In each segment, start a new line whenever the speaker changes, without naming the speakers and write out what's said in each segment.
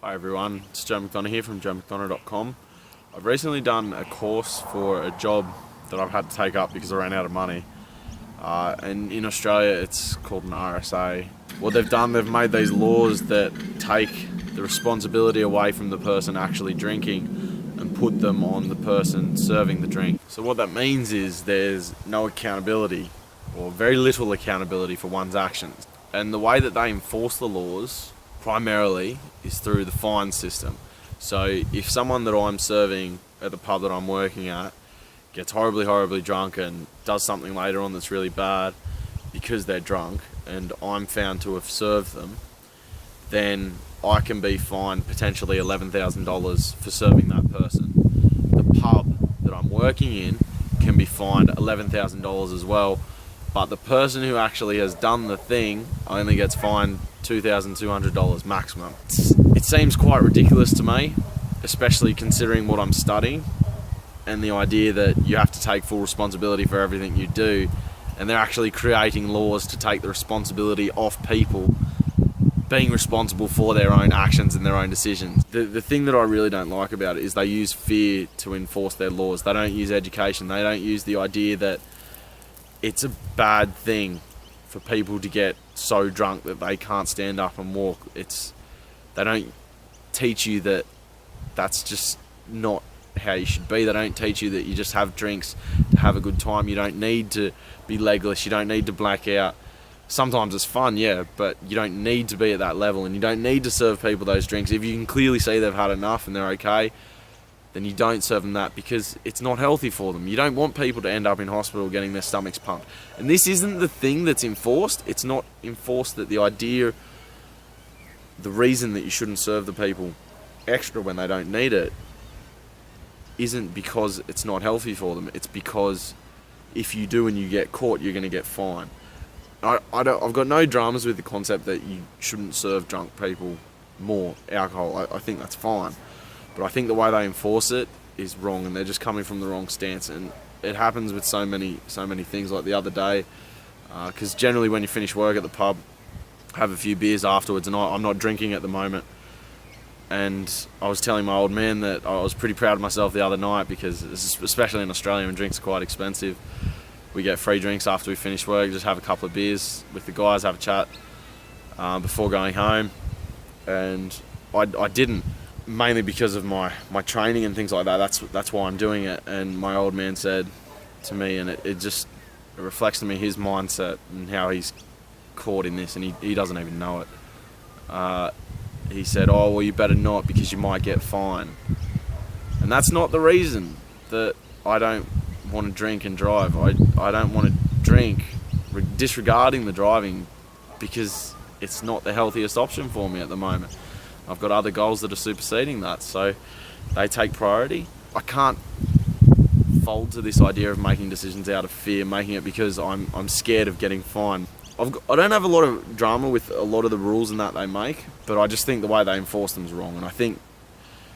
Hi everyone, it's Joe McDonough here from joemcdonough.com. I've recently done a course for a job that I've had to take up because I ran out of money. And in Australia it's called an RSA. What they've done, they've made these laws that take the responsibility away from the person actually drinking and put them on the person serving the drink. So what that means is there's no accountability, or very little accountability for one's actions. And the way that they enforce the laws primarily is through the fine system. So if someone that I'm serving at the pub that I'm working at gets horribly drunk and does something later on that's really bad because they're drunk and I'm found to have served them, then I can be fined potentially $11,000 for serving that person. The pub that I'm working in can be fined $11,000 as well, but the person who actually has done the thing only gets fined $2,200 maximum. It seems quite ridiculous to me, especially considering what I'm studying and the idea that you have to take full responsibility for everything you do, and they're actually creating laws to take the responsibility off people being responsible for their own actions and their own decisions. The thing that I really don't like about it is they use fear to enforce their laws. They don't use education. They don't use the idea that it's a bad thing for people to get so drunk that they can't stand up and walk. They don't teach you that that's just not how you should be. They don't teach you that you just have drinks to have a good time. You don't need to be legless. You don't need to black out. Sometimes it's fun, yeah, but you don't need to be at that level, and you don't need to serve people those drinks. If you can clearly see they've had enough and they're okay, then you don't serve them that, because it's not healthy for them. You don't want people to end up in hospital getting their stomachs pumped. And this isn't the thing that's enforced. It's not enforced that the reason that you shouldn't serve the people extra when they don't need it isn't because it's not healthy for them. It's because if you do and you get caught, you're going to get fined. I've got no dramas with the concept that you shouldn't serve drunk people more alcohol. I think that's fine. But I think the way they enforce it is wrong, and they're just coming from the wrong stance. And it happens with so many things. Like the other day, because generally when you finish work at the pub, have a few beers afterwards, and I'm not drinking at the moment. And I was telling my old man that I was pretty proud of myself the other night, because especially in Australia when drinks are quite expensive, we get free drinks after we finish work. Just have a couple of beers with the guys, have a chat before going home. And I didn't, mainly because of my training and things like that. That's why I'm doing it. And my old man said to me, and it reflects to me his mindset and how he's caught in this, and he doesn't even know it. He said, "Oh, well, you better not, because you might get fined." And that's not the reason that I don't want to drink and drive. I don't want to drink, disregarding the driving, because it's not the healthiest option for me at the moment. I've got other goals that are superseding that, so they take priority. I can't fold to this idea of making decisions out of fear, making it because I'm scared of getting fined. I don't have a lot of drama with a lot of the rules and that they make, but I just think the way they enforce them is wrong. And I think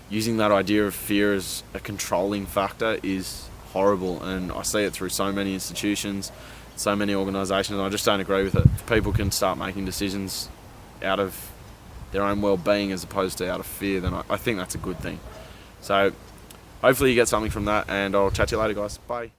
using that idea of fear as a controlling factor is horrible, and I see it through so many institutions, so many organisations, and I just don't agree with it. If people can start making decisions out of their own well-being as opposed to out of fear, then I think that's a good thing. So hopefully you get something from that, and I'll chat to you later, guys. Bye.